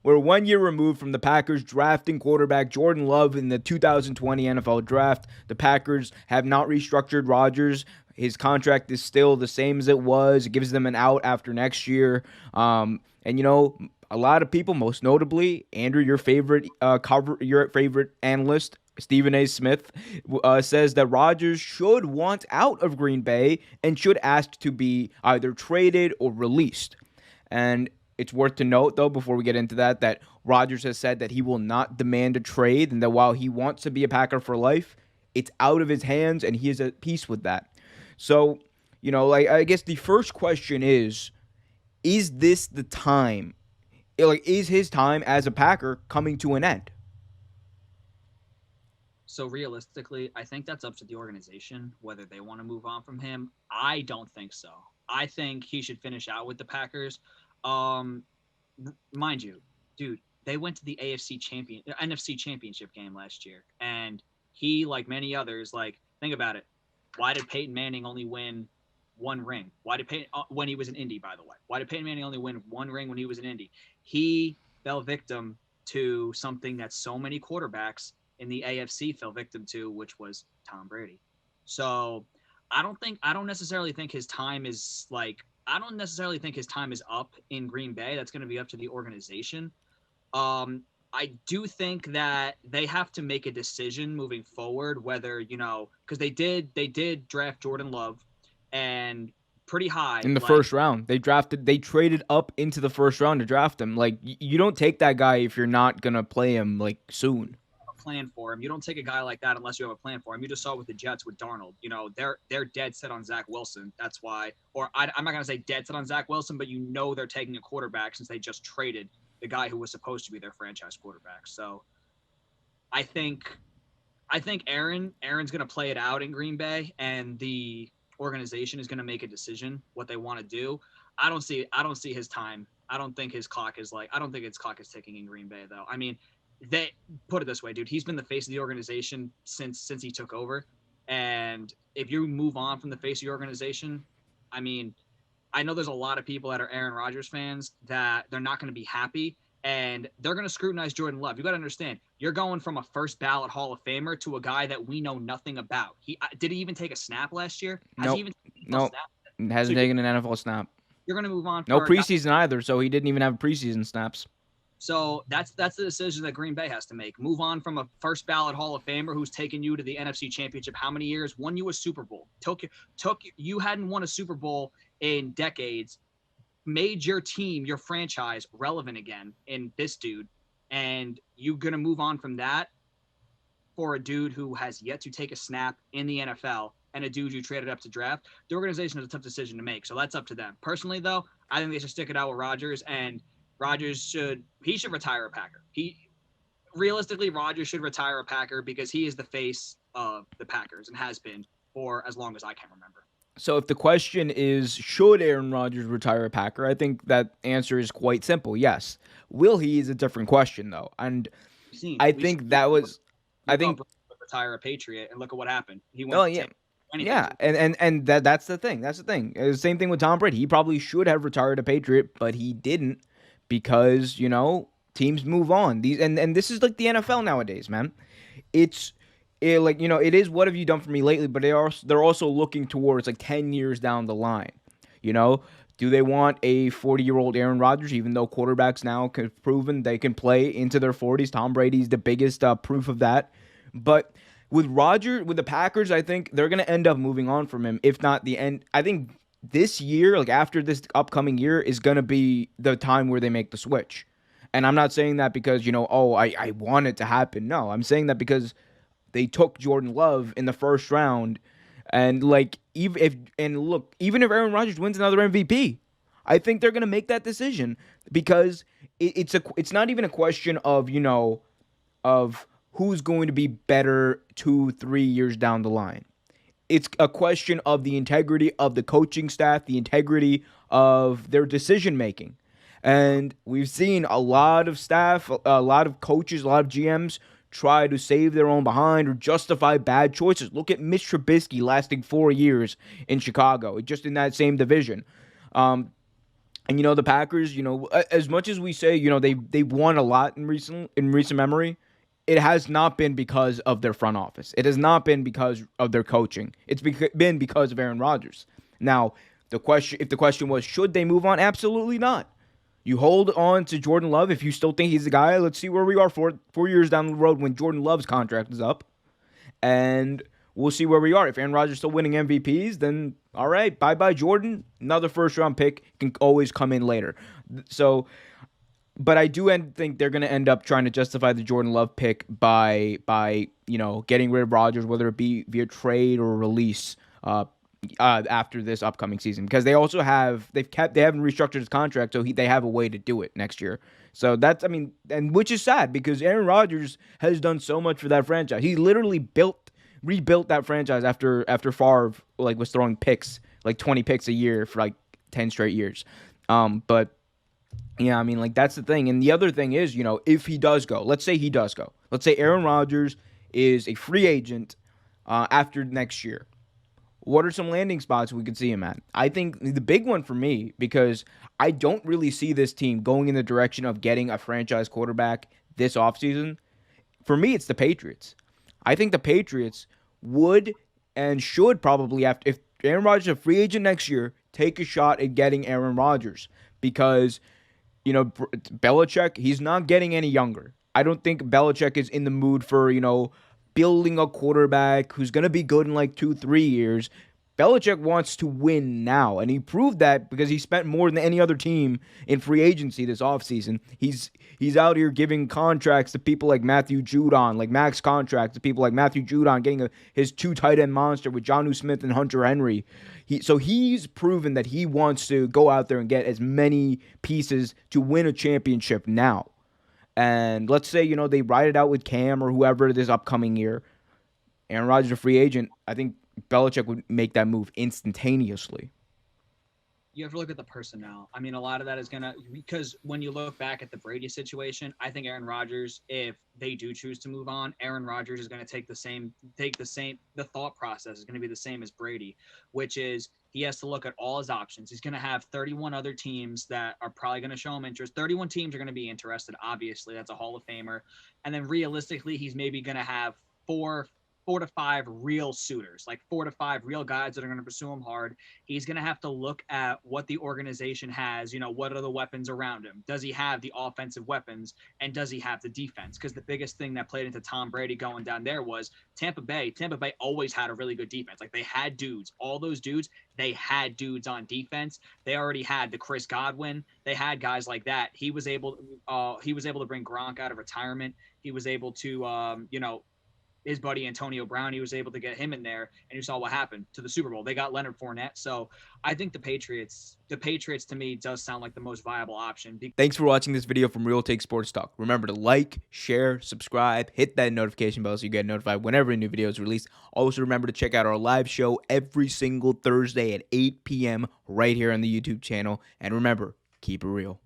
We're 1 year removed from the Packers drafting quarterback Jordon Love in the 2020 NFL Draft. The Packers have not restructured Rodgers. His contract is still the same as it was. It gives them an out after next year. A lot of people, most notably Andrew, your favorite analyst, Stephen A. Smith, says that Rodgers should want out of Green Bay and should ask to be either traded or released. And it's worth to note, though, before we get into that Rodgers has said that he will not demand a trade, and that while he wants to be a Packer for life, it's out of his hands, and he is at peace with that. So, I guess the first question is this the time? Is his time as a Packer coming to an end? So realistically, I think that's up to the organization whether they want to move on from him. I don't think so. I think he should finish out with the Packers. Mind you, dude, they went to the NFC Championship game last year, and he, like many others, think about it. Why did Peyton Manning only win one ring? Why did Peyton, when he was in Indy, by the way? Why did Peyton Manning only win one ring when he was in Indy? He fell victim to something that so many quarterbacks in the AFC fell victim to, which was Tom Brady. So I don't necessarily think his time is up in Green Bay. That's going to be up to the organization. I do think that they have to make a decision moving forward, whether, because they did draft Jordon Love and pretty high in the first round. They traded up into the first round to draft him. You don't take that guy if you're not going to play him soon. Plan for him. You don't take a guy like that unless you have a plan for him. You just saw with the Jets with Darnold. They're dead set on Zach Wilson. That's why, I'm not gonna say dead set on Zach Wilson, but they're taking a quarterback since they just traded the guy who was supposed to be their franchise quarterback. So I think Aaron's gonna play it out in Green Bay, and the organization is gonna make a decision what they want to do. I don't see his time. I don't think his clock is ticking in Green Bay, though. I mean, they put it this way, dude. He's been the face of the organization since he took over, and if you move on from the face of the organization, I mean, I know there's a lot of people that are Aaron Rodgers fans that they're not going to be happy, and they're going to scrutinize Jordon Love. You got to understand, you're going from a first ballot Hall of Famer to a guy that we know nothing about. Did he even take a snap last year? Nope. Hasn't taken an NFL snap. You're going to move on. No preseason either, so he didn't even have preseason snaps. So that's the decision that Green Bay has to make. Move on from a first ballot Hall of Famer who's taken you to the NFC Championship how many years? Won you a Super Bowl. You hadn't won a Super Bowl in decades. Made your team, your franchise relevant again in this dude, and you're gonna move on from that for a dude who has yet to take a snap in the NFL and a dude you traded up to draft. The organization has a tough decision to make, so that's up to them. Personally, though, I think they should stick it out with Rodgers, and Rodgers should retire a Packer. Realistically, Rodgers should retire a Packer because he is the face of the Packers and has been for as long as I can remember. So if the question is, should Aaron Rodgers retire a Packer, I think that answer is quite simple. Yes. Will he is a different question, though. And I think retire a Patriot, and look at what happened. He went. Oh yeah. Yeah, and that's the thing. That's the thing. The same thing with Tom Brady. He probably should have retired a Patriot, but he didn't. Because, teams move on. And this is like the NFL nowadays, man. It is what have you done for me lately, but they're also looking towards 10 years down the line. Do they want a 40-year-old Aaron Rodgers, even though quarterbacks now have proven they can play into their 40s? Tom Brady's the biggest proof of that. But with the Packers, I think they're going to end up moving on from him, if not the end. I think this year, after this upcoming year, is going to be the time where they make the switch. And I'm not saying that because, I want it to happen. No, I'm saying that because they took Jordon Love in the first round. And, even if Aaron Rodgers wins another MVP, I think they're going to make that decision because it's not even a question of, of who's going to be better 2-3 years down the line. It's a question of the integrity of the coaching staff, the integrity of their decision-making. And we've seen a lot of staff, a lot of coaches, a lot of GMs try to save their own behind or justify bad choices. Look at Mitch Trubisky lasting 4 years in Chicago, just in that same division. And the Packers, as much as we say, they've won a lot in recent memory, it has not been because of their front office. It has not been because of their coaching. It's been because of Aaron Rodgers. Now, if the question was, should they move on? Absolutely not. You hold on to Jordan Love if you still think he's the guy. Let's see where we are 4 years down the road when Jordan Love's contract is up, and we'll see where we are. If Aaron Rodgers is still winning MVPs, then all right, bye bye Jordan. Another first round pick can always come in later. So, but I do think they're going to end up trying to justify the Jordan Love pick by getting rid of Rodgers, whether it be via trade or release. After this upcoming season, because they haven't restructured his contract, so they have a way to do it next year. So and which is sad because Aaron Rodgers has done so much for that franchise. He literally rebuilt that franchise after Favre was throwing picks, like 20 picks a year for like 10 straight years. But yeah, that's the thing. And the other thing is, if he does go, let's say Aaron Rodgers is a free agent after next year. What are some landing spots we could see him at? I think the big one for me, because I don't really see this team going in the direction of getting a franchise quarterback this offseason. For me, it's the Patriots. I think the Patriots would and should probably, if Aaron Rodgers is a free agent next year, take a shot at getting Aaron Rodgers. Because, Belichick, he's not getting any younger. I don't think Belichick is in the mood for, building a quarterback who's going to be good in like 2-3 years. Belichick wants to win now, and he proved that because he spent more than any other team in free agency this offseason. He's out here giving contracts to people like Matthew Judon, like max contracts to people like Matthew Judon, getting his 2 tight end monster with Jonnu Smith and Hunter Henry. So he's proven that he wants to go out there and get as many pieces to win a championship now. And let's say, they ride it out with Cam or whoever this upcoming year. Aaron Rodgers is a free agent. I think Belichick would make that move instantaneously. You have to look at the personnel. A lot of that is because when you look back at the Brady situation, I think Aaron Rodgers, if they do choose to move on, Aaron Rodgers is going to the thought process is going to be the same as Brady, which is he has to look at all his options. He's going to have 31 other teams that are probably going to show him interest. 31 teams are going to be interested. Obviously, that's a Hall of Famer. And then realistically, he's maybe going to have four to five real suitors, like 4 to 5 real guys that are going to pursue him hard. He's going to have to look at what the organization has, what are the weapons around him? Does he have the offensive weapons, and does he have the defense? Because the biggest thing that played into Tom Brady going down there was Tampa Bay. Tampa Bay always had a really good defense. Like, they had dudes. All those dudes, they had dudes on defense. They already had the Chris Godwin. They had guys like that. He was able to bring Gronk out of retirement. He was able to, his buddy Antonio Brown, he was able to get him in there, and you saw what happened to the Super Bowl. They got Leonard Fournette. So I think the Patriots to me does sound like the most viable option. Thanks for watching this video from Real Take Sports Talk. Remember to like, share, subscribe, hit that notification bell so you get notified whenever a new video is released. Also remember to check out our live show every single Thursday at 8 p.m. right here on the YouTube channel. And remember, keep it real.